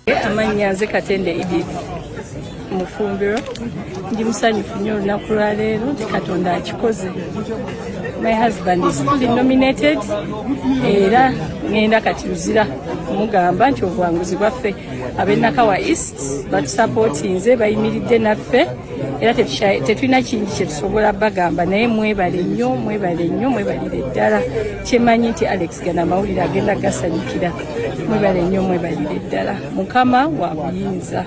Amanya nze Katende Edith Mufumbiro ndi musanyufu nnyo olunaku lwa leero nti Katonda akikoze. My husband is fully nominated era ngenda kati luzira kumugamba nti obuwanguzi bwaffe ab'Nakawa East batusapootinze bayimiridde naffe era tetulina kingi kye tusobola bagamba naye mwebale nnyo mwebalire ddala kyemanyi nti Alex gana mawulire agenda gasanyukira mwebale nnyo mwebalire ddala Mukama wa buyinza.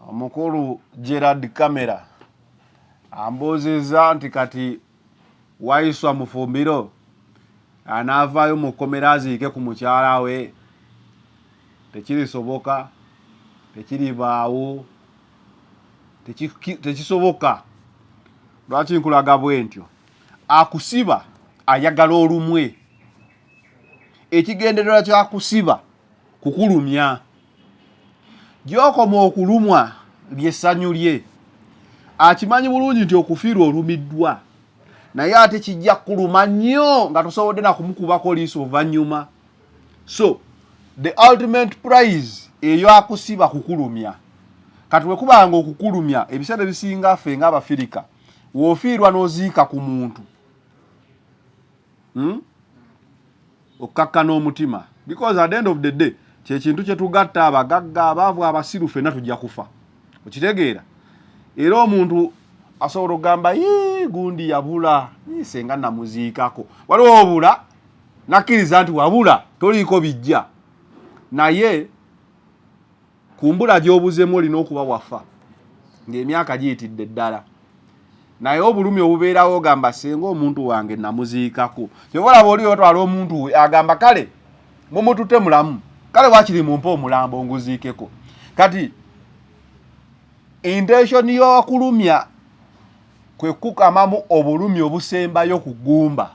Omukulu Gerard Kamera ambozeza nti kati waiswa Mufumbiro anavaayo mukomera aziike ku mukyala we tekirisoboka tekiribaawo tekisoboka. Lwaki nkulaga bwentyo? Akusiba ayagala olumwe. Ekigendererwa kyakusiba kukulumya. Gy'okoma okulumwa lyessanyu lye. Akimanyi bulungi nti okufiirwa olumiddwa. Naye ate kijja kuluma nnyo nga tosobodde na kumukubako liiso oluvannyuma. So the ultimate prize eyo akusiba kukulumya. Kati bwe kubanga okukulumya ebiseera bisinga ffe ng'Abafirika w'ofiirwa n'oziika ku muntu okukkakkana omutima, because at the end of the day kye kintu kye tugatta abagagga abaavu abasiru ffenna tujja kufa. Okitegeera? Era omuntu asobola okugamba gundi yabula senga namuziikako. Waliwo obula nakkiriza nti wabula toliiko bijja. Naye kumbula gy'obuzemu olina okuba wafa ng'emyaka giyitidde ddala. Naye obulumi obubeerawo ogamba senga omuntu wange namuziikako. Kyobola bw'oli otwala omuntu we agamba kale mumutute mulamu, kale wakiri mumpe omulambo nguziikeko. Kati intention y'okulumya kwe kukamamu obulumi obusembayo kugumba.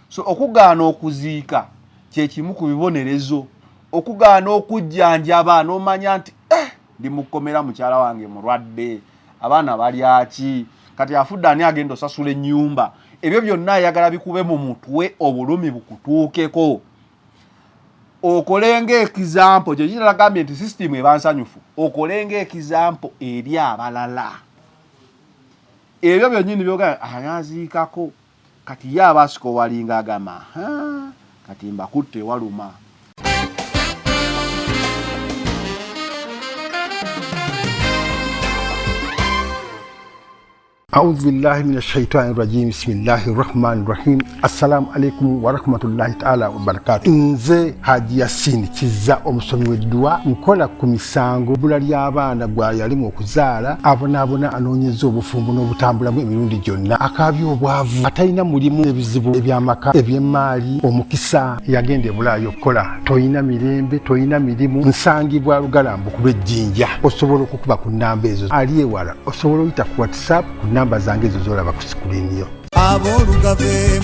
So okugaana okuziika kye kimu ku bibonerezo. Okugaana okujjanjaba n'omanya nti ndi mukomera mukyala wange mulwadde, abaana balya ki, kati afudde ani agenda osasula ennyumba. Ebyo byonna ayagala bikube mu mutwe obulumi bukutuukeko. Okolenga ekizampo kye kiragambye nti system eba nsanyufu. Okolenga ekizampo eri abalala. Ebyo byonnyini byogamba ayaziikako kati ye abaasiko walinga agamba kati mbakutte waluma. أعوذ بالله من الشيطان الرجيم بسم الله الرحمن الرحيم السلام عليكم ورحمة الله تعالى وبركاته. Nze Haji Yasin Kiza omusomi w'eddua nkola ku misango bula ly'abaana gwa yalimu okuzaala abonaabona anoonyeza obufumbo n'obutambulamu emirundi gyonna akaabya obwavu atalina mulimu ebizibu eby'amaka eby'emmaali omukisa yagenda e Bulaayi okukola toyina mirembe toyina mirimu nsangibwa Lugalambo ku lw'ejjinja osobola okukuba ku nnamba ezo ali ewala osobola oyita ku WhatsApp ku namba zange ezo z'olaba ku sikulini yo.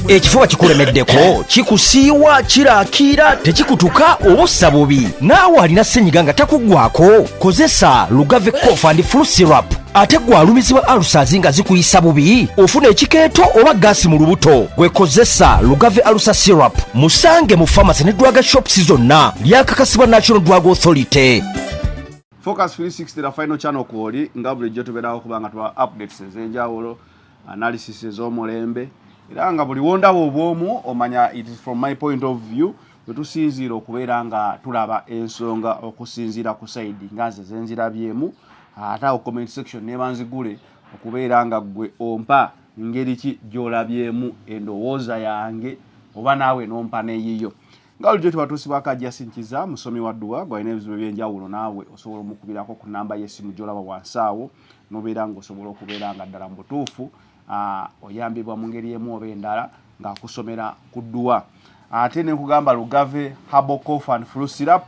Ekifuba kikulemeddeko kikusiiwa kiraakira tekikutuka obussa bubi naawe alina ssenyiga nga takuggwako kozesa Lugave Cough and Flu Syrup. Ate gwalumizibwa alusazi nga zikuyisa bubi ofuna ekikeeto oba gaasi mu lubuto gwekozesa Lugave Alusa Syrup musange mu pharmacy ne drug shops zonna lyakakasibwa National Drug Authority. Focus 360 the final channel kwoli nga bulijjo tubeerawo kubanga tuwa updates ez'enjawulo analysis ez'omulembe era nga buli wondaba obwomu omanya it is from my point of view wetusinziira okubeera nga tulaba ensonga okusinziira ku side nga nze zenzirabyemu ate awo comment section nebanzigule okubeera nga gwe ompa ngeri ki gy'olabyemu endowooza yange oba naawe nompa neyiyo. Nga bulijjo tubatuusibwa Haji Yasin Kiza musomi wa ddua gwalina ebizibu ebyenjawulo naawe osobola omukubirako ku namba y'essimu gy'olaba wansi awo nobeera ng'osobola okubeera nga ddala mu butuufu oyambibwa mu ngeri emu oba endala ng'akusomera ku ddua. Ate ne nkugamba Lugave Herbal Cough and Flu Syrup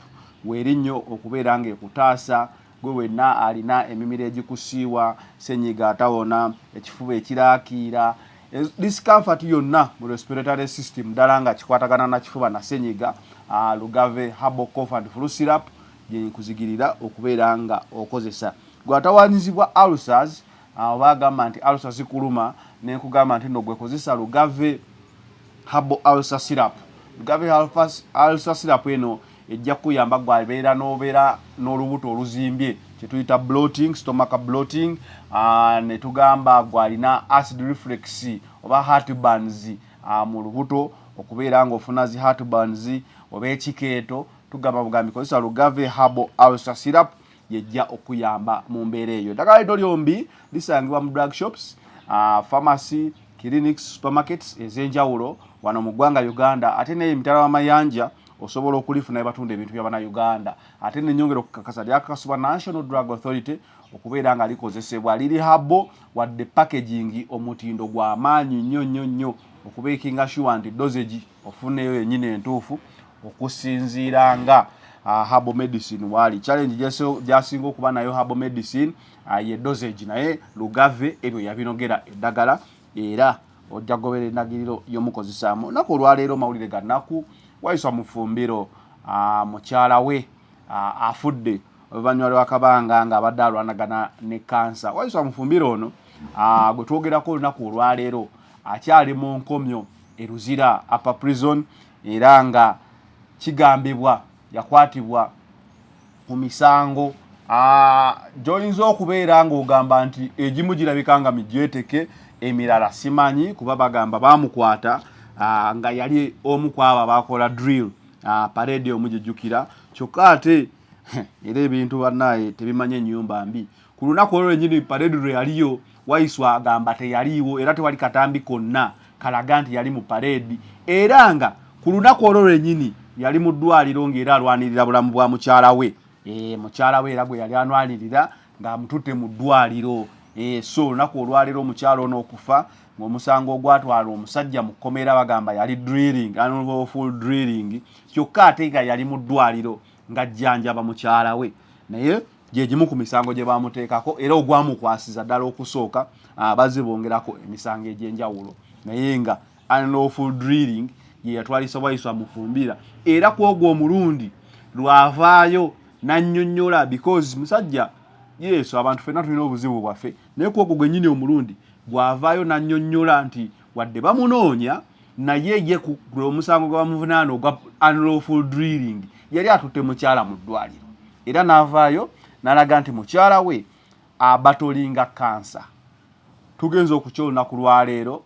weeri nnyo okubeera ng'ekutaasa gwe wenna alina emimiro egikusiiwa ssenyiga atawona ekifuba ekiraakiira discomfort yonna mu respiratory system ddala nga kikwatagana na kifuba na ssenyiga Lugave Herbal Cough and Flu Syrup gye nkuzigirira okubeera nga okozesa. Gwatawaanyizibwa ulcers oba agamba nti ulcers zikuluma ne nkugamba nti nno gwekozesa Lugave Herbal Ulcer Syrup. Lugave Ulcer Syrup eno ejja kuyamba gwabeera n'obeera n'olubuto oluzimbye kyetuyita bloating, stomach bloating, ne tugamba gwalina acid reflux oba heartburns mu lubuto okubeera ng'ofuna zi heartburns oba ekikeeto, tugamba bugambi kozesa Lugave Herbal Ulcer Syrup yejja okuyamba mu mbeera eyo. Eddagala lino lyombi lisangibwa mu drug shops, pharmacy, clinics, supermarkets ez'enjawulo wano mu ggwanga Uganda, ate n'emitala w'amayanja osobola okulifuna batunda ebintu by'Abannayuganda. Ate n'ennyongera okukakasa lyakakasibwa National Drug Authority okubeera nga likozesebwa, liri habo wadde packaging omutindo gw'amaanyi nnyo okubeekinga sure nti dosage ofuneyo yennyini entuufu okusinziira nga herbal medicine wali. Challenge gyasinga okuba nayo herbal medicine ye dosage, naye Lugave ebyo yabinogera eddagala era ojja gobera endagiriro y'omukozesaamu. Naku olwaleero mawulire ga nnaku, Waiswa Mufumbiro mukyala we afudde oluvannyuma lw'akabanga ng'abadde alwanagana ne kansa. Waiswa Mufumbiro ono gwe twogerako olunaku olwaleero akyali mu nkomyo eruzira Upper Prison era nga kigambibwa yakwatibwa ku misango gy'oyinza okubeera ng'ogamba nti egimu girabika nga mijeeteke, emirala simanyi kuba bagamba bamukwata nga yali omu ku abo abakola drill parade omujijjukira, kyokka ate era ebintu bannaye tebimanye ennyumba mbi. Ku lunaku olwo lwennyini parade lwe yaliyo, Waiswa agamba teyaliiwo era tewali katambi konna kalaga nti yali mu parade, era nga ku lunaku olwo lwennyini yali mu ddwaliro ng'era alwanirira bulamu bwa mukyala we. Mukyala we era gwe yali anwanirira ng'amututte mu ddwaliro. So olunaku olwaleero omukyala ono okufa ng'omusango ogwatwala omusajja mu kkomera bagamba yali drilling, unlawful drilling, kyokka ate nga yali mu ddwaliro ng'ajjanjaba mukyala we. Naye gye gimu ku misango gye bamuteekako era ogwamukwasiza ddala okusooka, bazze bongerako emisango egy'enjawulo, naye nga unlawful drilling ye yatwalisa Waiswa Mufumbira. Era ku ogwo omulundi lwavaayo n'annyonnyola, because musajja Yesu abantu ffenna tulina obuzibu bwaffe, naye ku ogwo gwennyini omulundi bw'avaayo n'annyonnyola nti wadde bamunoonya naye ye ku omusango gwe bamuvunaana ogwa unlawful drilling yali atutte mukyala mu ddwaliro, era n'avaayo n'alaga nti mukyala we abatolinga kansa. Tugenza okukya olunaku lwaleero,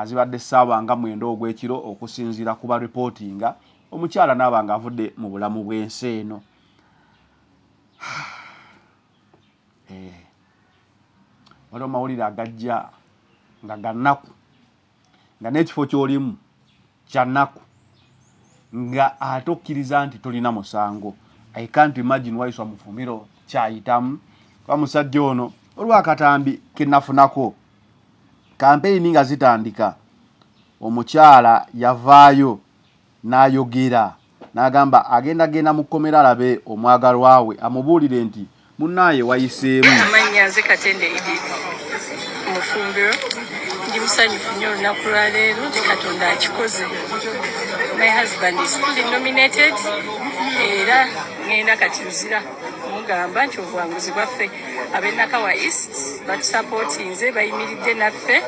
zibadde ssaawa nga 9 ogw'ekiro okusinziira ku ba reportinga, omukyala n'aba ng'avudde mu bulamu bw'ensi eno. Waliwo mawulire agajja nga gannaku, nga n'ekifo ky'olimu kya nnaku, nga ate okkiriza nti tolina musango. I can't imagine Waiswa Mufumbiro kyayitamu. Kwa musajja ono olw'akatambi ke nafunako, kampeyini nga zitandika, omukyala yavaayo n'ayogera n'agamba agenda mu kkomera alabe omwagalwa we amubuulire nti munnaye wayiseemu. Amannya nze Katende Edith Mufumbiro, ndi musanyufu nnyo olunaku lwaleero nti Katonda akikoze. My husband is fully nominated era ngenda kati luzira mugamba nti obuwanguzi bwaffe ab'Nakawa East batusapootinze, bayimiridde naffe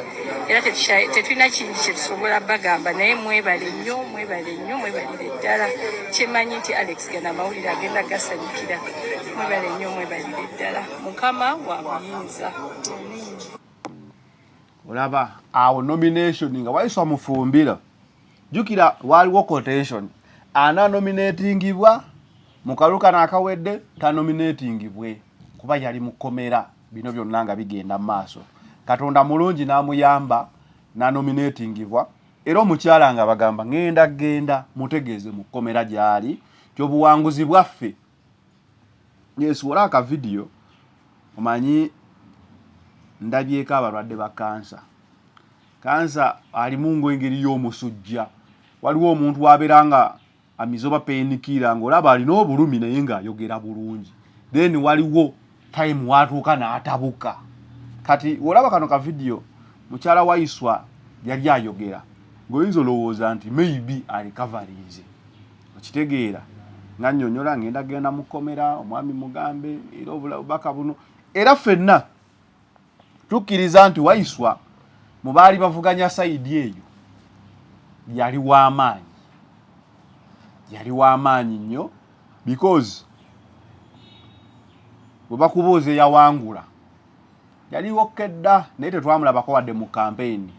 era tetulina kingi kye tusobola bagamba, naye mwebale nnyo mwebalire ddala. Kyemanyi nti Alex gana amawulire agenda gasanyukira. Mwebale nnyo mwebalire ddala, Mukama wa buyinza. Olaba awo nomination nga Waiswa Mufumbira, jukira waliwo quotation, ana nominatingibwa mu kaluka n'akawedde tanominatingibwe kuba yali mu kkomera. Bino byonna nga bigenda mu maaso, Katonda mulungi n'amuyamba n'anominatingibwa, era omukyala nga bagamba genda mutegeeze mu kkomera gy'ali ky'obuwanguzi bwaffe. Yesu wala aka video omanyi ndabyeko abalwadde ba kansa. Kansa alimu ng'engeri y'omusujja. Waliwo omuntu wabeera nga amizoba painkiller ng'olaba alina obulumi naye ng'ayogera bulungi, then waliwo time watuuka n'atabuka. Kati olaba kano ka video mukyala Waiswa yali ayogera ng'oyinza olowooza nti maybe alikavalize, okitegeera nga nnyonnyola genda mu kkomera, omwami mugambe era obubaka buno. Era ffenna tukkiriza nti Waiswa mu baali bavuganya sayidi eyo yali w'amaanyi nnyo, because bwebakubuuza eyawangula yaliwo kedda naye tetwamulabako wadde mu campaign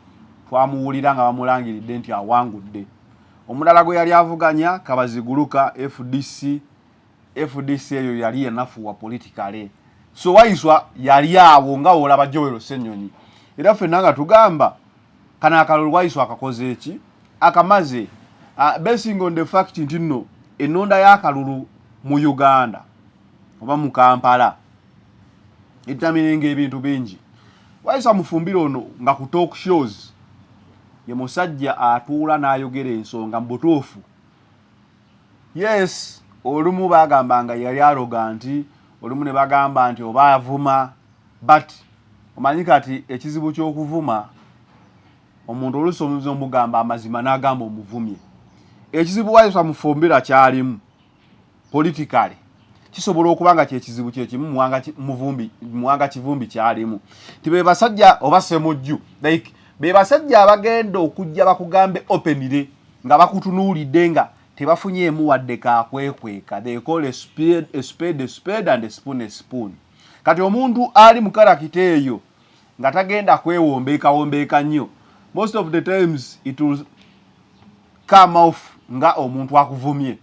twamuwulira nga bamulangiridde nti awangudde. Omulala gwe yali avuganya Kabaziguluka FDC eyo yali enafuwa politikale. So Waiswa yali awo nga olaba Joel Ssenyonyi. Era ffenna nga tugamba kana akalulu Waiswa akakoze eki akamaze basing on the fact nti nno ennonda y'akalulu mu Uganda oba mu Kampala etaminenga ebintu bingi. Waiswa mufumbiro ono nga ku talk shows ye musajja atuula n'ayogera ensonga mbutuufu. Yes, olumu bagambanga yali arrogant, olumu ne bagamba nti oba avuma, but omanyi kati ekizibu ky'okuvuma omuntu olusomuzo mugamba amazima n'agamba omuvumye. Ekizibu Waiswa mufumbira kyalimu politically kisobola okuba nga kyekizibu kyekimu muwanga kivumbi kyalimu. Tibe basajja oba semujju like be basajja abagenda okujja bakugambe openly nga bakutunuulidde nga tebafunyeemu wadde kakwekweka. They call a spade and a spoon a spoon. Kati omuntu ali mu karakita eyo nga tagenda kwewombeeka nnyo, most of the times it will come off nga omuntu akuvumye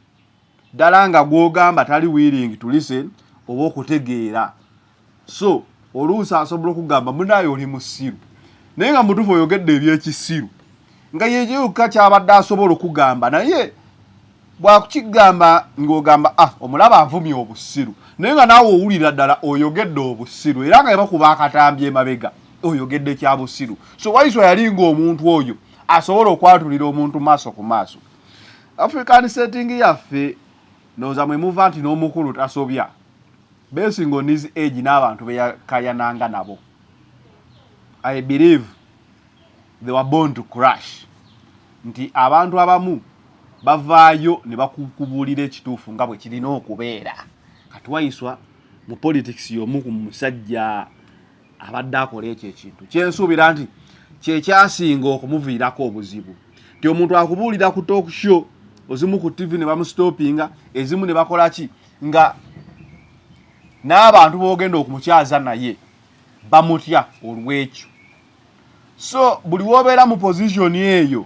ddala nga gwogamba tali willing to listen oba okutegeera. So oluusi asobola okugamba munayo oli musiru naye nga mutuufu oyogedde ebyekisiru nga yekiyuka kyabadde asobola okugamba naye bwakukigamba ng'ogamba omulaba avumye obusiru naye nga naawe owulira ddala oyogedde obusiru era nga bakuba akatambi emabega oyogedde kya busiru. So Waiswa yali ng'omuntu oyo asobola okwatulira omuntu maaso ku maaso. African setting yaffe noza mwe muva nti n'omukulu tasobya basing on his age n'abantu beyakayananga nabo. I believe they were born to crash. Nti abantu abamu bavaayo ne bakukubulira ekituufu nga bwe kirina okubeera. Kati Waiswa mu politics y'omu ku musajja abadde akola ekyo ekintu kyensuubira nti kyekyasinga okumuviirako obuzibu. Nti omuntu akubuulira ku talk show ozimu ku TV ne bamustoppinga, ezimu ne bakola ki nga n'abantu boogenda okumukyaza naye bamutya olw'ekyo. So buli wobeera mu position eyo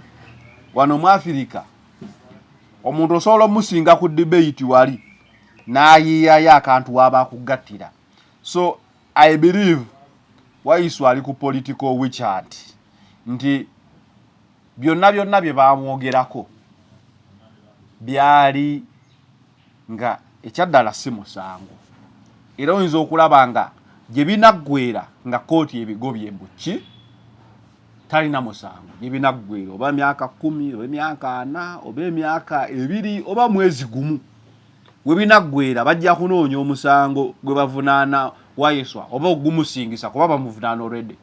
wano mu Africa omuntu osobola omusinga ku debate wali n'ayiyayo akantu waba akugattira. So I believe Waiswa ali ku political witch hunt nti byonna bye bamwogerako byali nga ekyaddala si musango. Era oyinza okulaba nga gye binaggwera nga kooti ebigobye mbuki talina musango. Gye binaggwera oba myaka 10 oba myaka 4 oba emyaka 2 oba mwezi gumu we binaggwera bajja kunoonya omusango gwe bavunaana Waiswa oba ogumusingisa kuba bamuvunaana already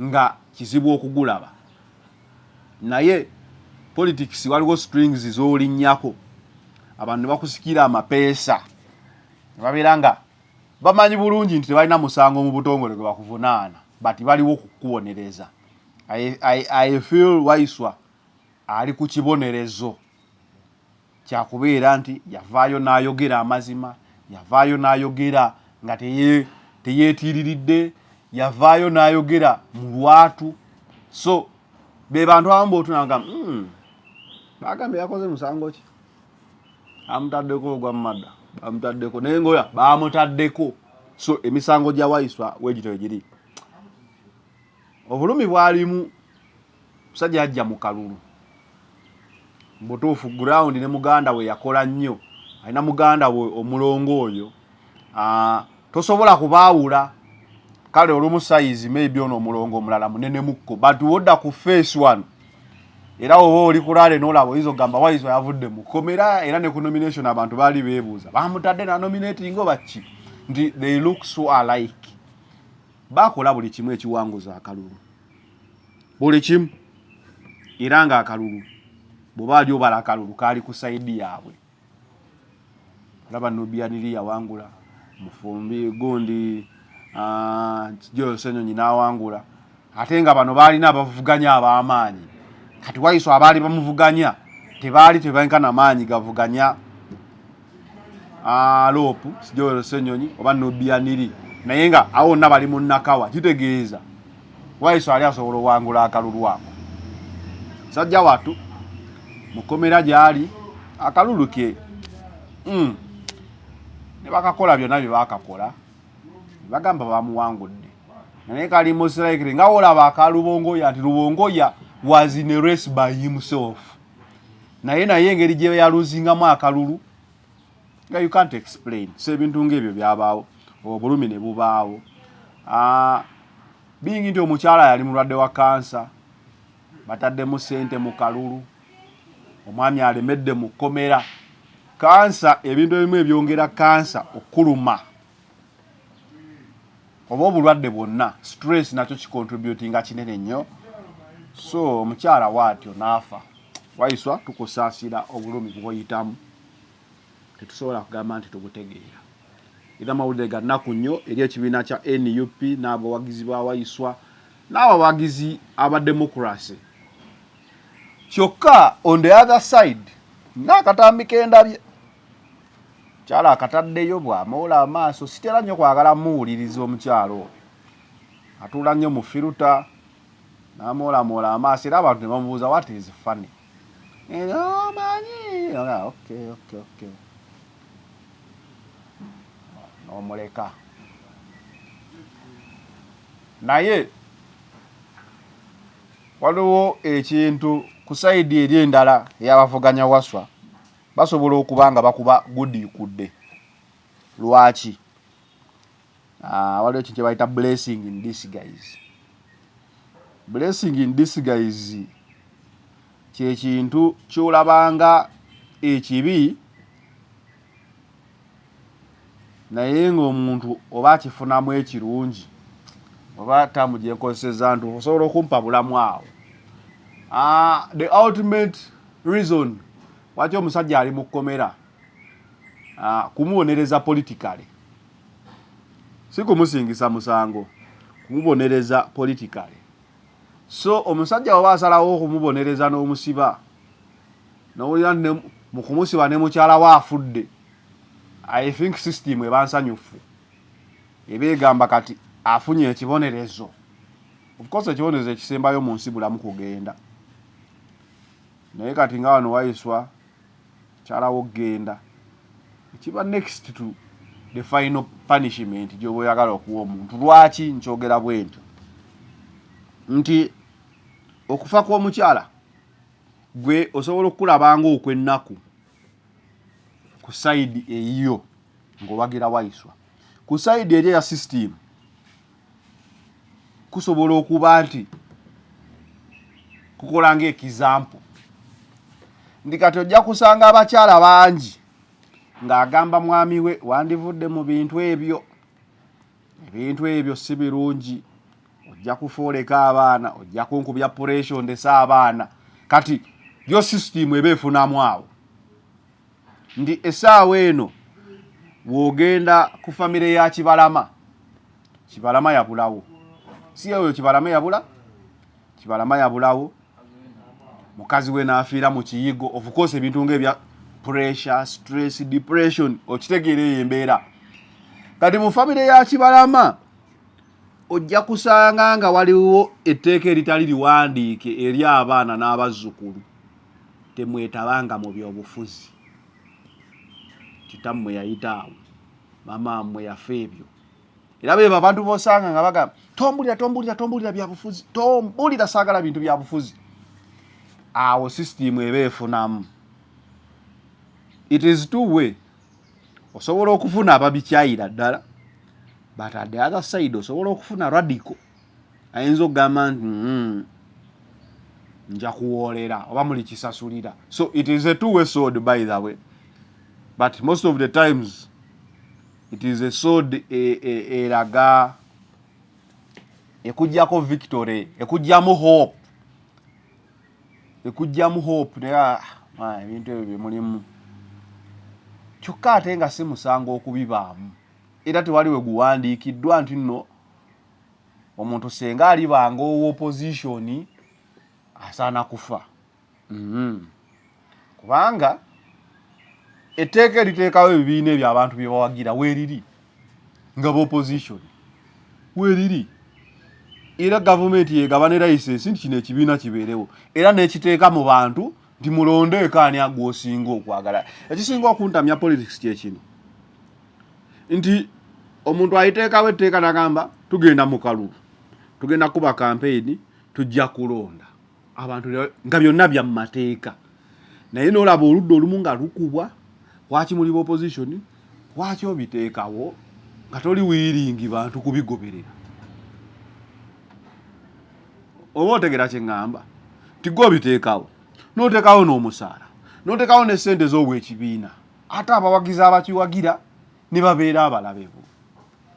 nga kizibu okugulaba. Naye politics waliwo strings z'olinnyako abantu ne bakusikira amapeesa ne babeera nga bamanyi bulungi nti tebalina musango mu butongole gwe bakuvunaana but baliwo okukubonereza. I feel Waiswa ali ku kibonerezo kyakubeera nti yavaayo n'ayogera amazima, yavaayo n'ayogera nga teyeetiriridde, yavaayo n'ayogera mu lwatu. So be bantu abamu bootunanga bagambe yakoze musango ki amutaddeko ogwa mmadda bamutaddeko naye ngoya bamutaddeko. So emisango gya Waiswa wegito egiri obulumi bwalimu musajja ajja mu kalulu mbutuufu ground ne muganda we yakola nnyo alina muganda we omulongo oyo tosobola kubaawula kale olumu size maybe ono omulongo omulala munene mukko but wodda ku face one era oba oli kulale n'olaba oyinza ogamba Waiswa yavudde mu komera era ne ku nomination abantu baali beebuuza bamutadde na nominating oba ki nti they look so alike. Bakola buli kimu ekiwanguza akalulu buli kimu era nga akalulu bw'obaali obala akalulu kaali ku saidi yaabwe. Laba Nubianiri yawangula Mufumbi gundi Joel Ssenyonyi n'awangula ate nga bano baalina abavuganya ab'amaanyi. Kati Waiswa abaali bamuvuganya tebaali tebankana maanyi gavuganya lopu sijo senyonyi oba nobianiri naye nga awo nabali mu nakawa kitegeeza Waiso ali asobola wangula akalulu ako sajja watu mukomera gyali akalulu ke ne bakakola byonna bye bakakola bagamba bamuwangudde naye kali musiraikire nga olaba akalubongoya nti Lubongoya was in a race by himself naye engeri gye yaluzingamu akalulu nga you can't explain so ebintu ng'ebyo byabaawo obulumi ne bubaawo bingi nti omukyala yali mulwadde wa kansa bataddemu ssente mu kalulu omwami alemedde mu kkomera kansa ebintu ebimu ebyongera kansa okuluma oba obulwadde bwonna stress nakyo kicontributinga kinene nnyo so omukyala waatyo n'afa Waiswa tukusaasira obulumi bwoyitamu tetusobola kugamba nti tubutegeera era mawulire ga nnaku nnyo eri ekibiina kya NUP n'abawagizi ba Waiswa n'abawagizi aba democracy kyokka on the other side n'akatambi kendabye kyala akataddeyo bw'amoola amaaso sitera nnyo kwagala muwuliriza omukyalo atuula nnyo mu firuta n'amoolamoola amaaso era abantu ne bamubuuza what is funny manyi okay n'omuleka naye waliwo ekintu ku sayidi eri endala ey'abavuganya Waswa basobola okuba nga bakuba gudikudde lwaki waliwo ekintu kye bayita blessing in disguise. Blessing in disguise kye kintu kyolabanga ekibi naye ng'omuntu oba akifunamu ekirungi oba tamu gye nkozesezza ntu osobola okumpa bulamu awo. The ultimate reason waki omusajja ali mu kkomera kumubonereza politically, si kumusingisa musango, kumubonereza politically. So omusajja oba asalawo okumubonereza n'omusiba n'owulira mu kumusiba ne mukyala we afudde, I think system eba nsanyufu eba egamba kati afunye ekibonerezo. Of course ekibonerezo ekisembayo mu nsi bulamu kugenda, naye kati nga wano Waiswa kyalawo genda ekiba next to the final punishment gy'oba oyagala okuwa omuntu. Lwaki nkyogera bwentyo? Nti okufa kw'omukyala gwe osobola okulabanga okwennaku ku side eyiyo ng'owagira Waiswa. Ku side eri ya system kusobola okuba nti kukola ng'ekizampo. Ndi kati ojja kusanga abakyala bangi ng'agamba mwami we wandivudde mu bintu ebyo, ebintu ebyo si birungi, ojja kufooleka abaana, ojja kunkubya pressure ndesa abaana. Kati yo system eba efunamu awo. Ndi essaawa eno wogenda ku famire ya Kibalama, Kibalama yabulawo. Si eyo Kibalama yabula, Kibalama yabulawo. Mukazi we n'afiira mu kiyigo. Of course ebintu ng'ebya pressure, stress, depression okitegeera embeera. Kati mu famire ya Kibalama ojja kusanga nga waliwo etteeka eritali liwandiike eri abaana n'abazzukulu, temwetabanga mu byobufuzi. Kitammwe yayita awo, mama mmwe yafa ebyo. Era beba abantu bosanga nga bagamba tombulira byabufuzi, tombulira saagala bintu byabufuzi. Awo system eba efunamu. It is two way. Osobola okufuna ababikyayira ddala, but at the other side osobola okufuna radical ayinza okugamba nti nja kuwoolera oba muli kisasulira. So it is a two-way sword by the way, but most of the times it is a sword eraga ekujjako victory, ekujjamu hope, ekujjamu hope. Naye ebintu ebyo byemulimu kyokka ate nga si musango okubibaamu, era tewali we guwandiikiddwa nti nno omuntu senga alibanga opposition asaana kufa. Kubanga etteeka eriteekawo ebibiina ebyo abantu bye bawagira weeriri nga opposition weeriri era gavumenti yegaba ne license nti kino ekibiina kibeerewo era n'ekiteeka mu bantu nti mulondeeko ani agwosinga okwagala. Ekisinga okuntamya politics kyekino nti omuntu ayiteekawo etteeka n'agamba tugenda mu kalulu tugenda kuba campaign tujja kulonda abantu nga byonna bya mateeka naye n'olaba oludda olumu nga lukubwa waki muli opposition waki obiteekawo nga toli wiringi bantu kubigoberera. Oba otegera kye ŋŋamba ti gwe obiteekawo n'oteekawo n'omusaala n'oteekawo ne ssente z'obwekibiina ate abawagizi abakiwagira ne babeera abalabebu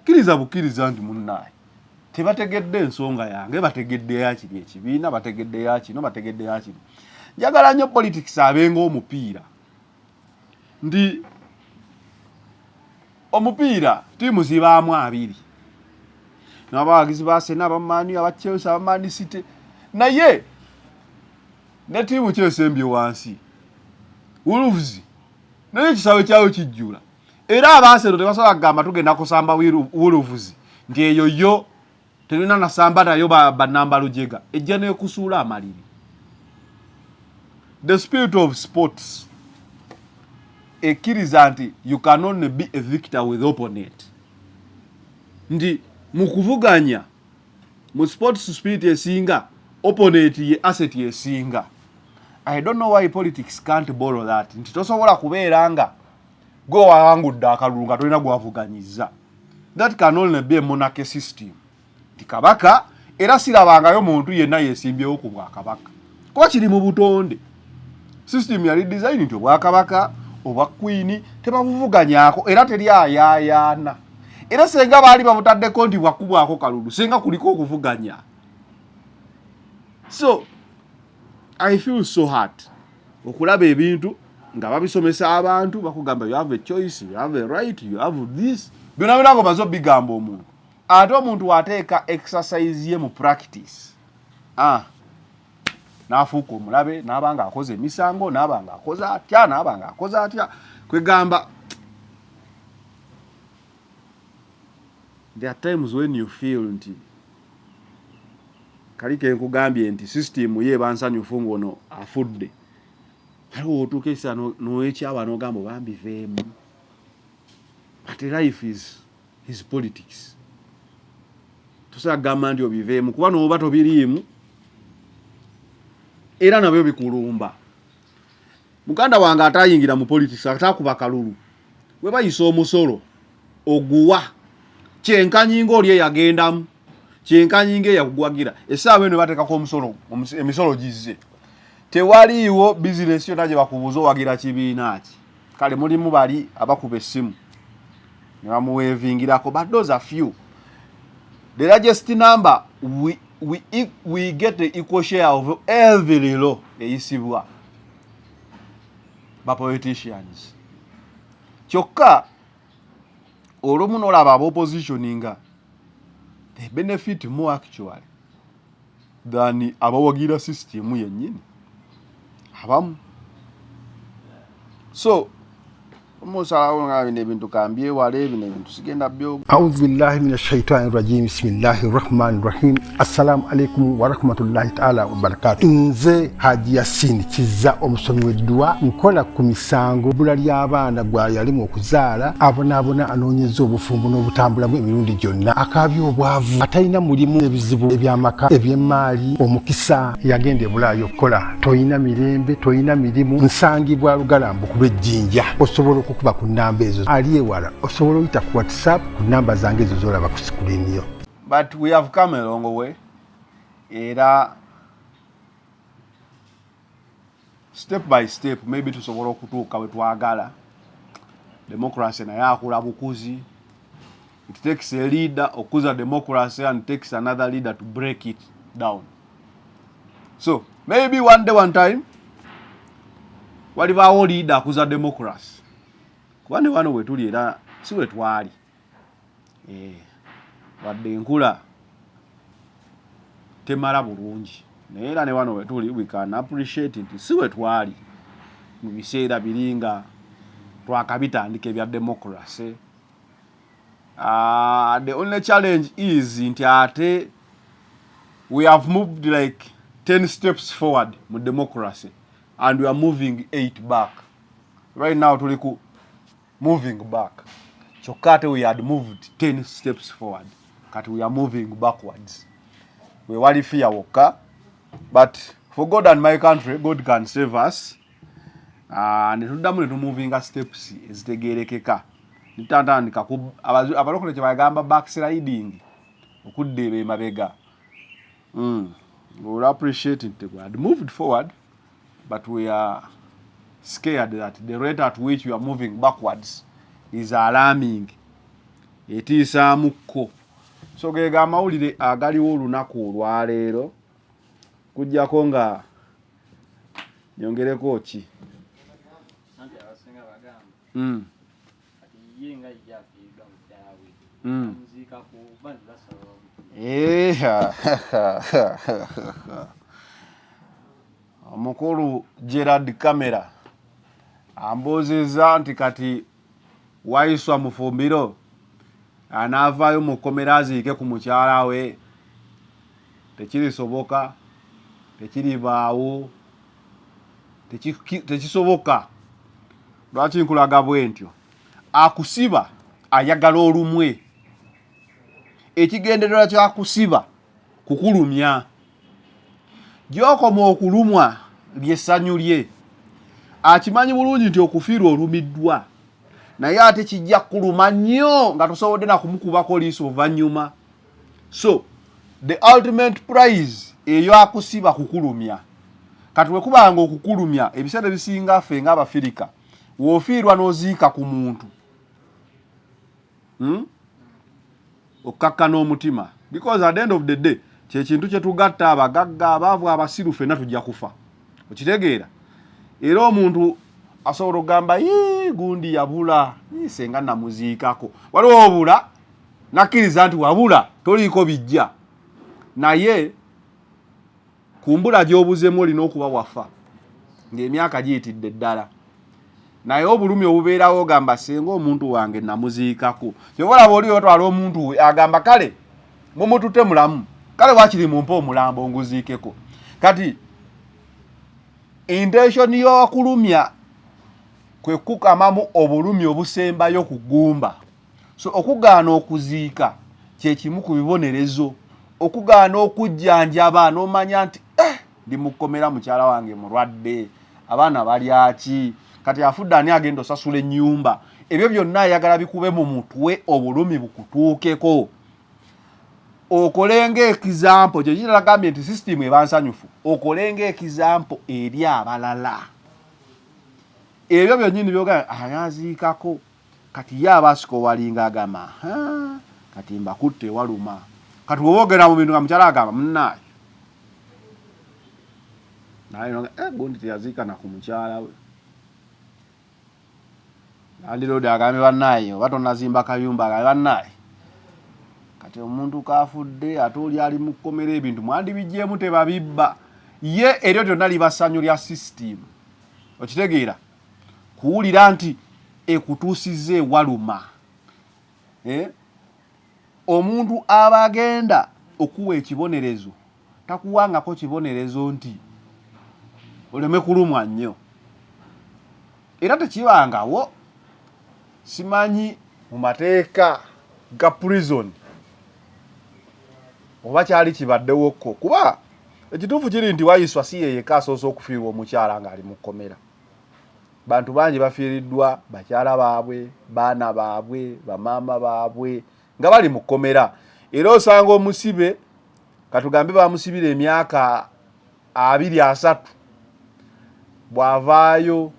kkiriza bukkiriza nti munnaaye tebategedde ensonga yange bategedde yakiri ekibiina bategedde yakino bategedde yakino. Njagala nnyo politics abenga omupiira ndi omupiira tiimu zibaamu abiri n'abawagizi ba Arsenal abamanyi aba Chelsea abamanyi City naye ne tiimu kyesembye wansi Wolves naye ekisawe kyawe kijjula era abaasero tebasobola kugamba tugenda kusamba Wolves nti eyo yo terina nasamba nayo banamba lujega ejja n'ekusuula amaliri. The spirit of sports ekkiriza nti you can only be a victor with opponent ndi mukuvuganya mu sports spirit esinga opponent ye asset esinga. I don't know why politics can't borrow that nti tosobola kubeera nga gwe wawangudde akalulu nga tolina gwavuganyiza. That can only be a monarchy system ti kabaka era sirabangayo muntu yenna yesimbyewo ku bwakabaka kuba kiri mu butonde. System yali design nti obwakabaka obwa queen tebabuvuganyaako era teri ayaayaana era senga baali babutaddeko nti bwakubwako kalulu senga kuliko okuvuganya. So I feel so hard okulaba ebintu nga babisomesa abantu bakugamba you have a choice, you have a right, you have this byonna byonna bazo bigamba omuntu ate omuntu wateeka exercise ye mu practice n'afuuka omulabe n'abanga akoze emisango n'abanga akoze atya n'abanga akoze atya kwegamba. There are times when you feel nti kalike nkugambye nti system ye bansanyufu ngono afudde aliwo otuukesa n'ekyaba n'ogamba bambiveemu but life is politics. Tosobola kugamba nti obiveemu kuba n'oba tobiriimu era nabyo bikulumba. Muganda wange atayingira mu politics atakuba kalulu we bayisa omusolo oguwa kyenkanyinga oli eyagendamu kyenkanyinga eyakugwagira essaawa eno bateekako omusolo emisolo gizze tewaliiwo bizinesi yonna gye bakubuuza owagira kibiina ki kale mulimu bali abakuba essimu ne bamuweevingirako but those are few. The largest number we get the equal share of every law eyisibwa ba politicians. Kyokka olumu n'olaba ab'oppositioninga they benefit more actually than abawagira system yennyini abamu. So omusalawo nga bino ebintu kambyewale bino ebintu sigenda byo. A'udhu billahi minash shaitani rajim. Bismillahir rahmanir rahim. Assalamu alaikum wa rahmatullahi ta'ala wa barakatuh. Nze Haji Yasin Kiza omusomi w'eddua nkola ku misango bula ly'abaana gwa yalimu okuzaala abonaabona anoonyeza obufumbo n'obutambulamu emirundi gyonna akaabya obwavu atalina mulimu ebizibu eby'amaka eby'emmaali omukisa yagenda ebulaayo okukola toyina mirembe toyina mirimu nsangibwa lugalambu kuba ejjinja osobola okukuba ku namba ezo ali ewala osobola oyita ku WhatsApp ku namba zange ezo zolaba ku screen yo. But we have come a long way era step by step maybe tusobola okutuuka we twagala. Democracy naye akula bukuzi. It takes a leader okuza democracy and takes another leader to break it down. So maybe one day one time walibaawo leader akuza democracy kuba ne wano wetuli era si we twali wadde enkula temala bulungi naye era ne wano wetuli we can appreciate nti si we twali mu biseera biringa twakabitandika ebya democracy. The only challenge is nti ate we have moved like 10 steps forward mu democracy and we are moving 8 back. Right now tuliku moving back. Chokate we had moved 10 steps forward. Kati we are moving backwards. We wali fear woka, but for God and my country, God can save us. And tudamu to moving steps ezitegerekeka. Nitandika abalokole kye bagamba backsliding. Okudde mabega. We will appreciate it. We had moved forward, but we are scared that the rate at which we are moving backwards is alarming. Etiisa mukko. So gega amawulire agaliwo olunaku olwaleero kujjako nga nyongereko ki anti abasinga bagamba ati yenga yafiiga mutaawe muzika ku bantu basaba omukulu Gerard Camera ambozeza nti kati waiswa mufumbiro anavaayo mukomera aziike ku mukyala we tekirisoboka tekiribaawo tekisoboka. Lwaki nkulaga bwentyo? Akusiba ayagala olumwe. Ekigendererwa kyakusiba kukulumya. Gy'okoma okulumwa lyessanyu lye. Akimanyi bulungi nti okufiirwa olumiddwa. Naye ate kijja kuluma nnyo nga tosobodde na kumukubako liiso oluvannyuma. So the ultimate prize eyo akusiba kukulumya. Kati bwe kubanga okukulumya ebiseera bisinga ffe ng'Abafirika w'ofiirwa n'oziika ku muntu okkakkana omutima, because at the end of the day kye kintu kye tugatta abagagga abaavu abasiru ffenna tujja kufa. Okitegeera? Era omuntu asobola okugamba gundi yabula senga namuziikako. Waliwo obula nakkiriza nti wabula toliiko bijja, naye kumbula gy'obuzemu olina okuba wafa ng'emyaka giyitidde ddala. Naye obulumi obubeerawo ogamba senga omuntu wange namuziikako. Kyobalaba oli otwala omuntu we agamba kale mumutute mulamu, kale wakiri mumpe omulambo nguziikeko. Kati intention y'okulumya kwe kukamamu obulumi obusembayo kugumba. So okugaana okuziika kye kimu ku bibonerezo. Okugaana okujjanjaba n'omanya nti ndi mukomera mukyala wange mulwadde, abaana balyaki, kati afudde ani agenda osasula ennyumba. Ebyo byonna ayagala bikube mu mutwe obulumi bukutuukeko. Okolenga ekizampo kye kiragambye nti system eba nsanyufu. Okolenga ekizampo eri abalala. Ebyo byonnyini byogamba ayaziikako, kati ye abaasiko walinga agamba kati mbakutte waluma. Kati woogera mu bintu nga mukyala agamba munnaayo naye gundi teyaziika na ku mukyala we. Landiroodi agambe bannaayo batonazimba kayumba agambe bannaayo kati omuntu kaafudde ate oli ali mu kkomera ebintu mwandibijjeemu tebabibba. Ye eryo lyonna liba ssanyu lya system. Okitegeera? Kuwulira nti ekutuusize ewaluma. Omuntu aba agenda okuwa ekibonerezo takuwangako kibonerezo nti oleme kulumwa nnyo. Era tekibangawo simanyi mu mateeka ga prison oba kyali kibaddewokko, kuba ekituufu kiri nti wayiswa si yeyeka asoose okufiirwa omukyala ng'ali mu kkomera. Bantu bangi bafiiriddwa bakyala baabwe, baana baabwe, bamaama baabwe nga bali mu kkomera. Era osanga omusibe katugambe bamusibira emyaka 23 bw'avaayo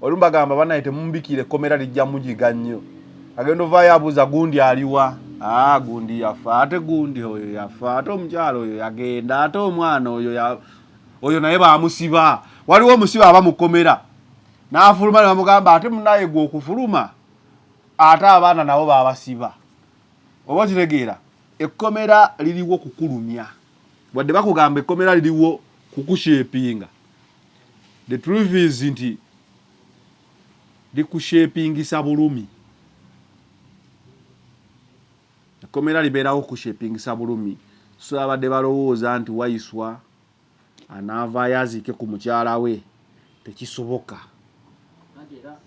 olumba gamba banaye temumbikire ekkomera lijja mugiga nnyo. Agenda ovaayo abuuza gundi aliwa? Gundi yafa. Ate gundi oyo yafa. Ate omukyala oyo yagenda. Ate omwana oyo naye bamusiba. Waliwo omusiba aba mu kkomera n'afuluma ne bamugamba ate munaye gwe okufuluma ate abaana nabo babasiba. Oba kitegeera? Ekkomera liriwo kukulumya. Wadde bakugamba ekkomera liriwo kukushepinga. The truth is nti likushepingisa bulumi. Ekkomera libeerawo kushepingisa bulumi. So abadde balowooza nti Waiswa anaavaayo aziike ku mukyala we tekisoboka. Anti era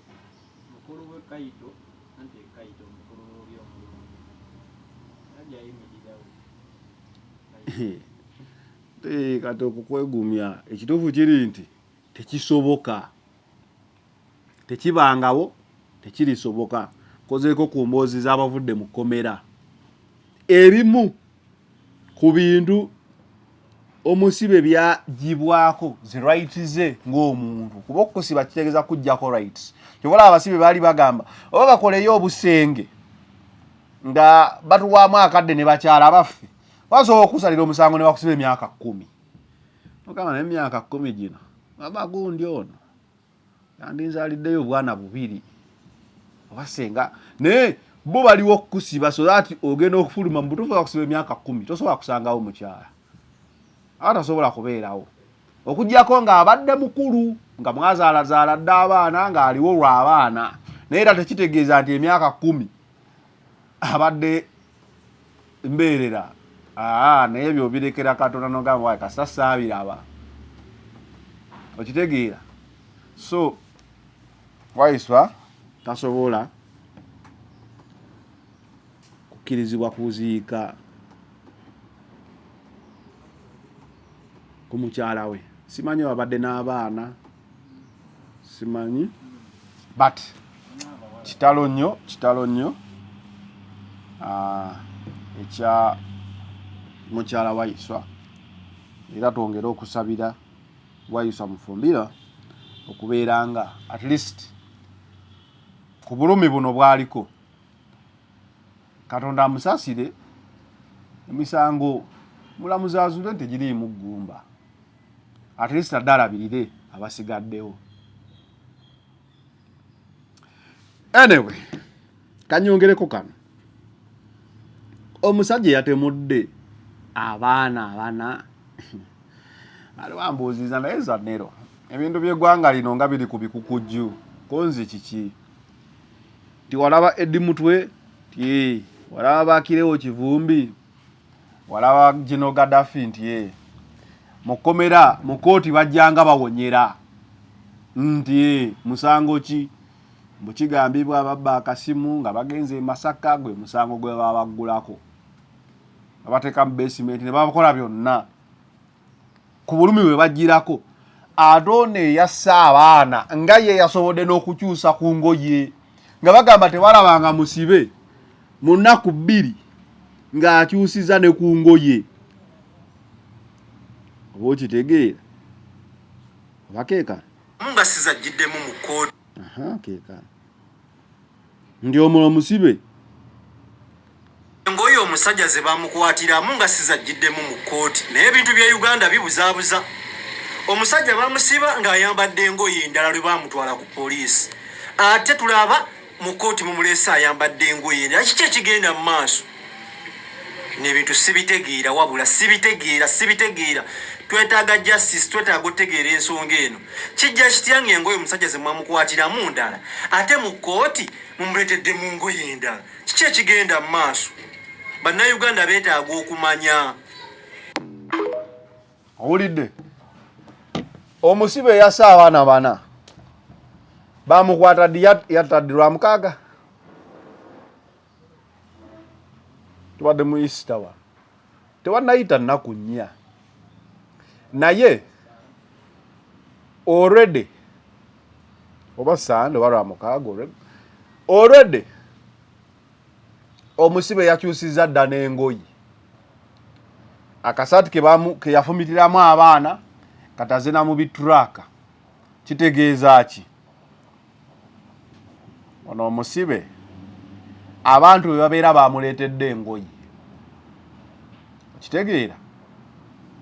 mukulu w'Ekaito anti Ekaito mukulu w'obyomulungu ajja yimirirawo. Kati okukwegumya ekituufu kiri nti tekisoboka. Tekibangawo, tekirisoboka. Kozeeko ku mboozi z'abavudde mu kkomera. Ebimu ku bintu omusibe byagibwako zi rights ze ng'omuntu. Kuba okusiba kitegeeza kujjako rights. Kyobola abasibe baali bagamba oba bakoleyo obusenge nga batuwaamu akadde ne bakyala baffe. Basobola okusalira omusango ne bakusiba emyaka 10. Okama n'emyaka 10 gino. Baba gundi ono. Yandinzaaliddeyo obwana 2. Obasenga ne bo baliwo okusiba so that ogenda okufuluma mu butuufu bakusiba emyaka 10. Tosobola kusangawo mukyala. Atasobola kubeerawo. Okujjako ng'abadde mukulu nga mwazaalazaala dda abaana ng'aliwo lw'abaana. Naye era tekitegeeza nti emyaka 10 abadde mbeerera. Naye ebyo birekera Katonda n'ogamba wayi kasita saabiraba. Okitegeera. So Waiswa tasobola kukkirizibwa kuziika ku mukyala we. Simanyi wabadde n'abaana. Simanyi. But kitalo nnyo ekya mukyala Waiswa. Era twongera okusabira Waiswa Mufumbira okubeera nga at least ku bulumi buno bwaliko Katonda amusaasire emisango mulamuzi azuule nti tegiriimu ggumba. At least addalabirire abasigaddewo. Anyway, kanyongereko kano. Omusajja yatemudde abaana 4. Ali wambuuziza naye Zanero. Ebintu by'eggwanga lino nga biri ku bikukujju. Konzi kiki? Tiwalaba Eddie Mutwe? Walaba Bakirewo Kivumbi? Walaba General Gaddafi nti mukomera mu kooti bajjanga bawonyera. Musango ki? Bukigambibwa ababba akasimu nga bagenze Masaka gwe musango gwe babaggulako. Abateeka mu basement ne babakola byonna. Ku bulumi bwe bajjirako. Adone yassa abaana nga ye yasobodde n'okukyusa ku ngoye. Nga bagamba tebalabanga musibe mu nnaku 2 ng'akyusiza ne ku ngoye. Oba okitegeera? Bakeeka. Munga sizajjiddemu mu kooti. Keeka. Ndi omusibe. Ngoyo omusajja ze bamukwatira munga sizajjiddemu mu kooti. Naye ebintu bya Uganda bibuzaabuza. Omusajja bamusiba ng'ayambadde engoye endala lwe bamutwala ku poliisi. Ate tulaba mu kooti mumuleesa ayambadde engoye endala. Kiki ekigenda mu maaso? N'ebintu sibitegeera wabula sibitegeera. Twetaaga justice, twetaaga otegeera ensonga eno. Kijja kitya ng'engoye omusajja ze mwamukwatiramu ndala ate mu kooti mumuleetedde mu ngoye endala. Kiki ekigenda mu maaso? Bannayuganda beetaaga okumanya. Owulidde? Omusibe yassa abaana 4. Bamukwata yataddirwa 6. Tubadde mu Easter wa. Tewannayita nnaku 4. Naye already oba Sande oba Lwamukaaga already omusibe yakyusizza dda n'engoyi. Akasaati ke yafumitiramu abaana katazena mu bituraka. Kitegeeza ki? Ono omusibe abantu be babeera bamuleetedde engoyi. Kitegeera?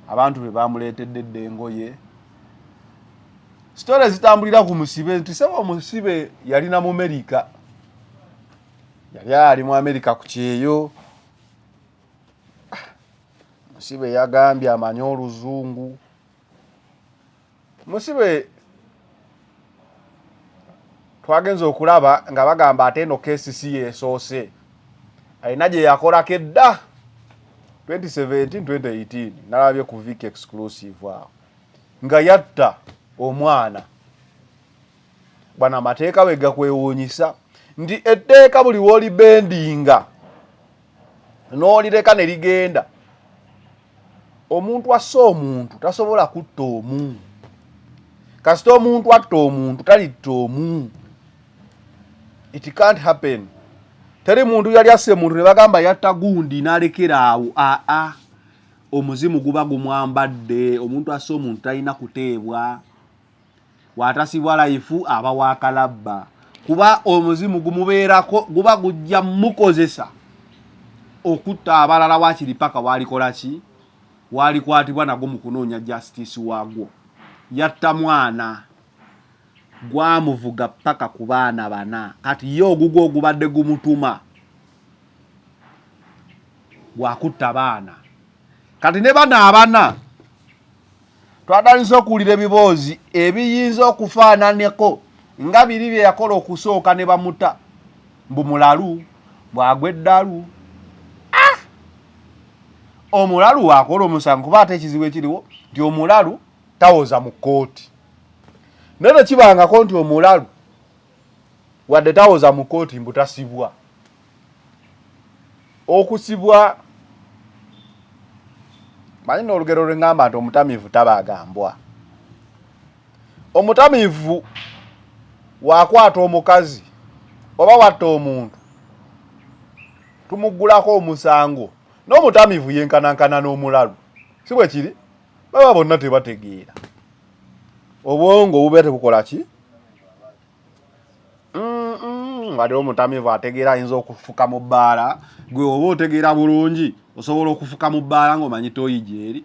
Abantu be bamuleetedde engoye. Stories zitambulira ku musibe nti sebo omusibe yalina mu America. Yali ali mu America ku kyeyo. Musibe yagambye amanyi oluzungu. Musibe twagenza okulaba nga bagamba ate eno KCC yesoose alina gye yakolako edda 2017-2018 nalabye ku Vic exclusive awo nga yatta omwana bwana amateeka we gakwewuunyisa nti etteeka buli w'olibendinga n'olireka ne ligenda omuntu asse omuntu tasobola kutta omu kasita omuntu atta omuntu talitta omu. It can't happen. Teri muntu yali asse muntu ne bagamba yatta gundi n'alekera awo. Omuzimu guba gumwambadde. Omuntu asse omuntu talina kuteebwa. Waatasibwa life aba waakalabba. Kuba omuzimu gumubeerako guba gujja mukozesa okutta abalala waakiri paka waalikola ki? Waalikwatibwa nagwo mu kunoonya justice waagwo. Yatta mwana gwamuvuga paka ku baana bana kati yo ogugwo ogubadde gumutuma gwakutta baana kati ne bana abana twadaliza okuwulira ebiboozi ebiyinza okufaananeko nga biri bye yakola okusooka ne bamuta mbu mulalu bwagwa eddalu. Omulalu wakola omusango kuba ate ekizibu ekiriwo nti omulalu tawoza mu kooti. Nene kibangako nti omulalu wadde tawoza mu kooti mbu tasibwa. Okusibwa manyi n'olugero lwe ngamba nti omutamiivu tabaagambwa. Omutamiivu waakwata omukazi oba watta omuntu tumuggulako omusango n'omutamiivu yenkanankana n'omulalu. Si bwe kiri? Baba bonna tebategeera. Obwongo bubeete bukola ki? Wadde omutamiivu ategeera ayinza okufuka mu bbaala. Gwe oba otegeera bulungi osobola okufuka mu bbaala ng'omanyi toyi gyeri.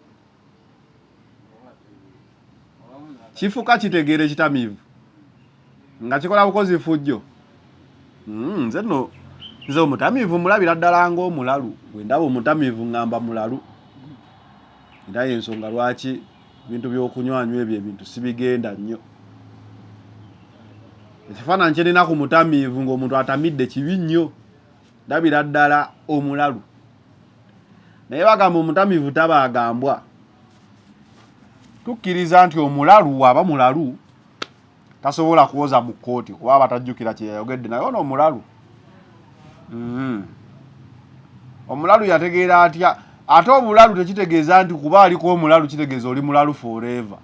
Kifuka kitegeera ekitamiivu nga kikola bukozi fujjo. Nze omutamiivu mulabira ddala ng'omulalu. Bwe ndaba omutamiivu ngamba mulalu. Era y'ensonga lwaki ebintu by'okunywanywa ebintu sibigenda nnyo. Ekifaananyi kye nina ku mutamiivu ng'omuntu atamidde kibi nnyo. Ndabira ddala omulalu. Naye bagamba omutamiivu tabaagambwa. Tukkiriza nti omulalu aba mulalu tasobola kuwoza mu kkooti kuba batajjukira kye yayogedde naye ono omulalu. Omulalu yategeera atya? Ate obulalu tekitegeeza nti kuba aliko omulalu kitegeeza oli mulalu forever.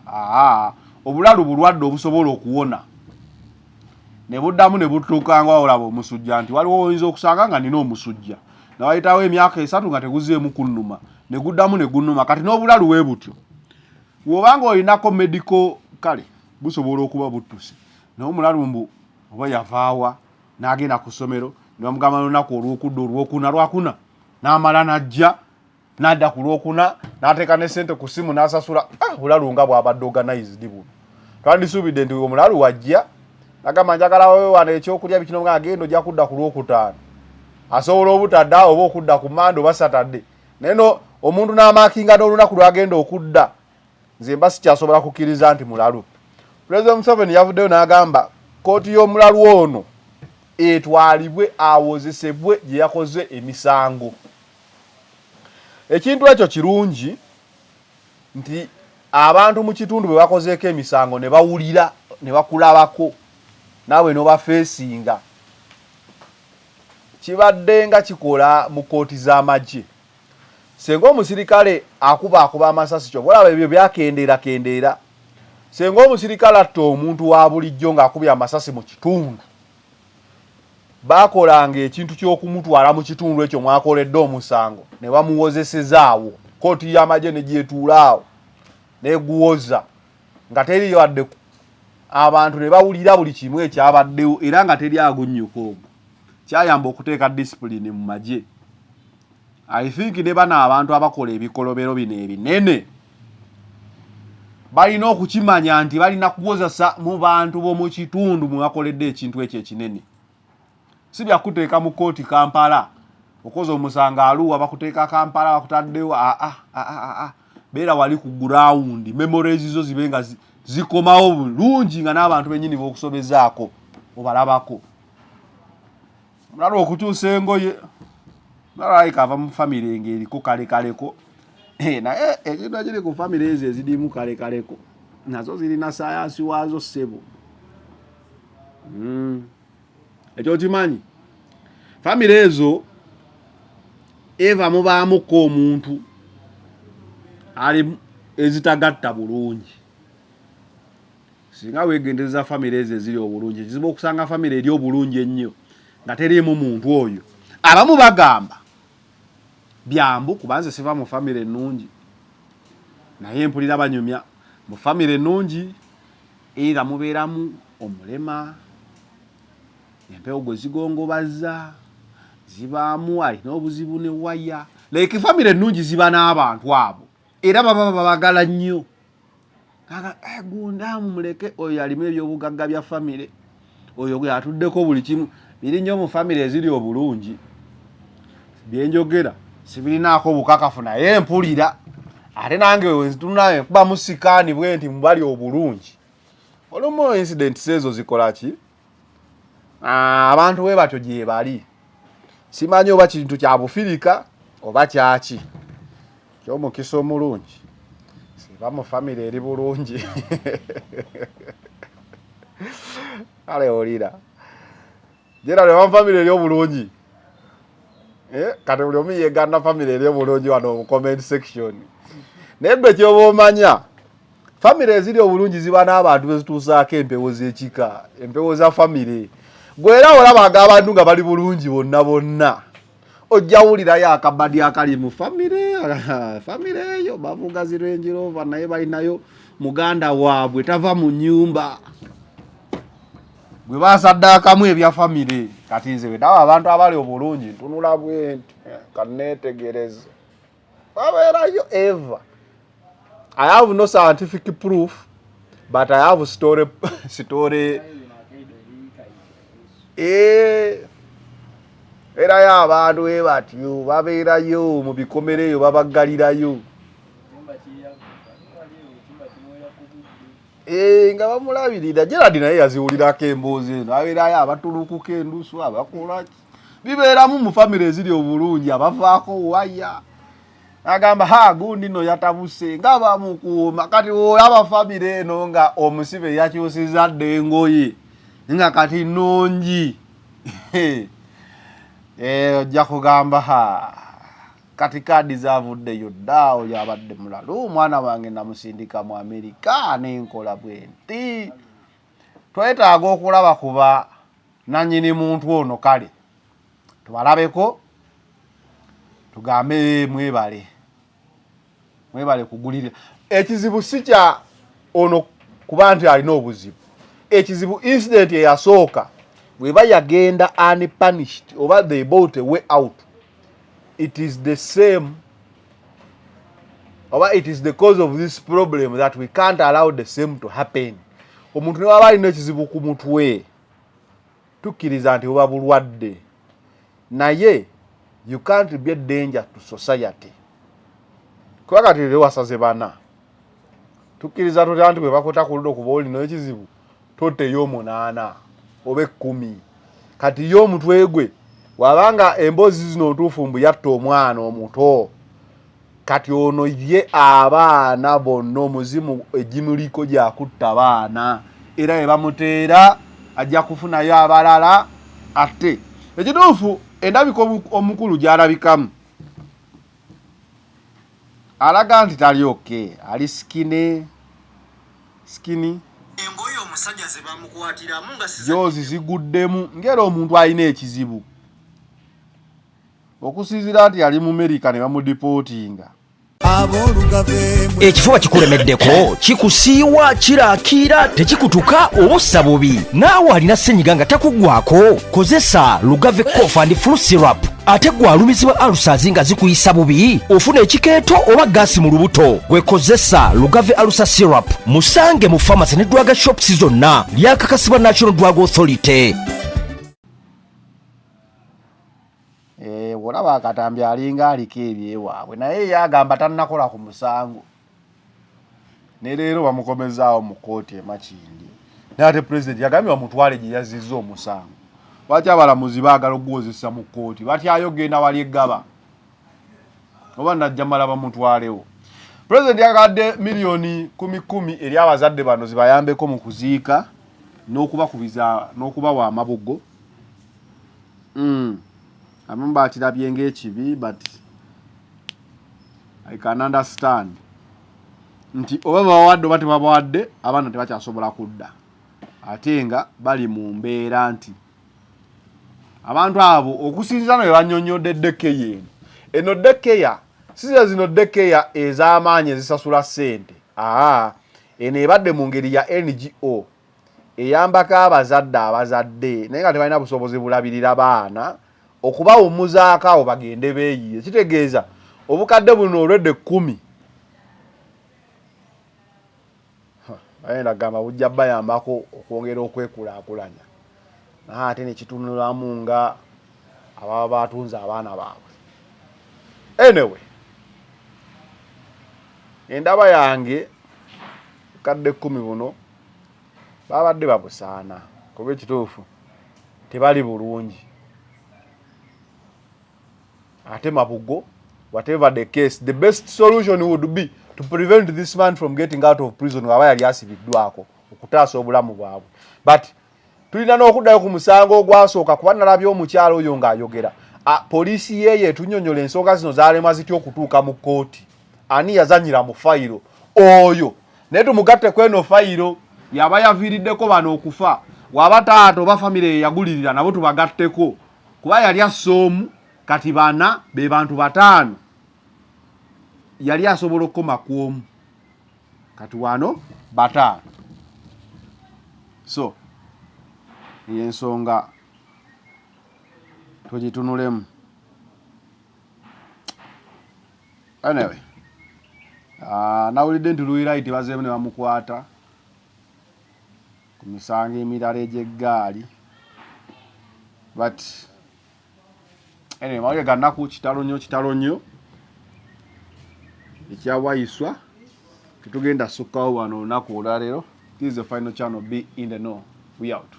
Obulalu bulwadde obusobola okuwona. Ne buddamu ne butuuka nga olaba omusujja nti waliwo oyinza okusanga nga nina omusujja. Ne wayitawo emyaka 3 nga teguzzeemu kunnuma. Ne guddamu ne gunnuma. Kati n'obulalu bwe butyo. Bw'obanga olinako medical kale busobola okuba buttuse. Naye omulalu mbu oba yavaawa n'agenda ku ssomero ne bamugamba n'olunaku olwokuna lwakuna n'amala n'ajja n'adda ku lwokuna n'ateeka ne ssente ku ssimu n'asasula. Obulalu nga bw'abadde organized buno. Twandisuubidde nti omulalu wajja n'agamba njagala wewe wano ekyokulya bikino nga agenda ojja kudda ku lwokutaano. Asobola obutadda oba okudda ku Mande oba Saturday. Neno omuntu n'amaakinga n'olunaku lwagenda okudda. Nze mba sikyasobola kukkiriza nti mulalu. President Museveni yavuddeyo n'agamba kooti y'omulalu ono etwalibwe awozesebwe gye yakoze emisango. Ekintu ekyo kirungi nti abantu mu kitundu bwe bakozeeko emisango ne bawulira ne bakulabako naawe n'obafeesinga. Kibadde nga kikola mu kooti z'amagye. Senga omusirikale akuba amasasi kyo olaba ebyo byakendeera. Senga omusirikale atta omuntu wa bulijjo ng'akubye amasasi mu kitundu. Baakolanga ekintu ky'okumutwala mu kitundu ekyo mwakoledde omusango ne bamuwozesezaawo. Kooti y'amagye ne gyetuulaawo n'eguwoza nga teri wadde abantu ne bawulira buli kimu ekyabaddewo era nga teri agunnyuka ogwo. Kyayamba okuteeka discipline mu magye. I think ne bana abantu abakola ebikolobero bino ebinene balina okukimanya nti balina kuwozesa mu bantu b'omu kitundu mwe bakoledde ekintu ekyo ekinene. Si bya kuteeka mu kooti Kampala okoza omusango Arua bakuteeka Kampala bakutaddewo. Beera wali ku ground memories zo zibenga zikomawo bulungi nga n'abantu bennyini b'okusobezaako obalabako mulala okukyusa engoye mulala ikava mu family ng'eriko kalekaleko naye ekintu ekiri ku family ezo ezirimu kalekaleko nazo zirina sayansi waazo ssebo ekyo kimanyi family ezo eva mubaamuko omuntu ali ezitagatta bulungi singa weegendereza family ezo eziri obulungi kizibu okusanga family eri obulungi ennyo nga teriimu muntu oyo abamu bagamba byambu kubanze siva mu family ennungi naye mpulira banyumya mu family ennungi era mubeeramu omulema empewo gwe zigongobaza zibaamu alina obuzibu ne waya like family ennungi ziba n'abantu abo era baba babagala nnyo gunda muleke oyo alimu ebyobugagga bya family oyo gwe atuddeko buli kimu biri nnyo mu family eziri obulungi byenjogera sibirinaako bukakafu naye mpulira ate nange wezitunaye kuba musikaani bwe nti mubali obulungi olumu incident sezo zikola ki abantu we batyo gye bali simanyi oba kintu kya bufirika oba kyaki ky'omukisa omulungi siba mu family eri bulungi ale olira jera le family eri obulungi kati buli omu yeegana family eri obulungi wano mu comment section nebbe kyoba omanya family eziri obulungi ziba n'abantu bezituusaako empewo z'ekika empewo za family gwera olabaga abantu nga bali bulungi bonna bonna ojja wulirayo akabadi akali mu family eyo bavuga zirwenjirova naye balinayo muganda waabwe tava mu nyumba gwe basaddaakamu ebya family kati nze wedawa abantu abali obulungi ntunula bwenti kaneetegereze babeerayo eva. I have no scientific proof but I have story era y'abantu batyo babeerayo mu bikomereyo babagalirayo nga bamulabirira Gerard naye yaziwulirako emboozi eno abeerayo abatulukuka endusu abakolaki bibeeramu mu family eziri obulungi abavaako waya agamba gundi no yatabuse nga bamukuuma kati olaba family eno nga omusibe yakyusiza dde engoye nga kati nungi ojja kugamba kati kadi zavuddeyo ddaawo yabadde mulalu omwana wange namusindika mu Amerika nenkola bwenti twetaaga okulaba kuba nanyini muntu ono kale tubalabeko tugambe mwebale kugulira ekizibu si kya ono kuba nti alina obuzibu ekizibu incident eyasooka weba yagenda unpunished oba they bought a way out it is the same oba it is the cause of this problem that we can't allow the same to happen. Omuntu ne waba alina ekizibu ku mutwe tukkiriza nti oba bulwadde naye you can't be a danger to society. Kwa kati lero wasaze bana tukkiriza tutya nti bwe bakota ku ludo kuba olina ekizibu tote y'omunaana obe 10 kati y'omutwe gwe wabanga embozi zino ntuufu mbu yatta omwana omuto kati ono ye abaana bonna omuzimu egimuliko gyakutta abaana era ye bamuteera ajja kufunayo abalala ate ekituufu endabiko omukulu gy'alabikamu alaga nti tali oke ali skini engoye omusajja ze bamukwatiramu nga jozi ziguddemu ngera omuntu alina ekizibu okusinziira nti ali mu Amerika ne bamudipootinga. Ekifuba kikulemeddeko kikusiiwa kiraakira tekikutuka obussa bubi naawe alina ssenyiga nga takugwako kozesa Lugave Cough and Flu Syrup ate gwe alumizibwa alusazi nga zikuyisa bubi ofuna ekikeeto oba gaasi mu lubuto gwe kozesa Lugave Alusa Syrup musange mu pharmacy ne drug shops zonna lyakakasibwa National Drug Authority. Olaba akatambi alinga aliko ebyewaabwe naye yagamba tannakola ku musango ne leero bamukomezaawo mu kooti e Makindi Nate president yagambye bamutwale gye yazizza omusango. Lwaki abalamuzi baagala okugwozesa mu kkooti batyayo genda wali eggaba oba najjamala bamutwalewo. President yagadde miliyoni 10 eri abazadde bano zibayambeko mu kuziika n'okubakubiza n'okubawa amabugo. Abamu bakirabye ng'ekibi but I can understand nti oba bawadde oba tebabawadde abaana tebakyasobola kudda ate nga bali mu mbeera nti abantu abo okusinziira no banyonyodde dekeya eno dekeya size zino dekeya ez'amaanyi ezisasula ssente eno ebadde mu ngeri ya NGO eyambako abazadde naye nga tebalina busobozi bulabirira baana okubawummuzaako awo bagende beeyiye. Kitegeeza obukadde buno olwedde 10 ayenda gamba bujja bayambako okwongera okwekulaakulanya ate nekitunulamu nga ababa batunze abaana baabwe. Anyway, endaba yange kadde 10 buno babadde babusaana kuba ekituufu tebali bulungi ate mabugo. Whatever the case, the best solution would be to prevent this man from getting out of prison nga yali asibiddwako okutaasa obulamu bwabwe. But tulina n'okuddayo ku musango ogwasooka kuba nalabye omukyalo oyo ng'ayogera. Poliisi yeye etunyonyola ensonga zino zaalema zitya okutuuka mu kkooti. Ani yazanyira mu fayiro oyo naye tumugatte kweno fayiro yaba yaviiriddeko bano okufa waba taata oba famire yagulirira nabo tubagatteko kuba yali assoomu kati bana be bantu 5 yali asobola okukoma ku omu kati wano 5. So yensonga tugitunulemu. Anyway, nawulidde nti Luwiraiti bazeemu ne bamukwata ku misango emirala egy'eggaali but anyway mawulire ga nnaku kitalo nnyo ekyawayiswa tetugenda sukkawo wano olunaku olwaleero. This is the final channel. Be in the know. We out.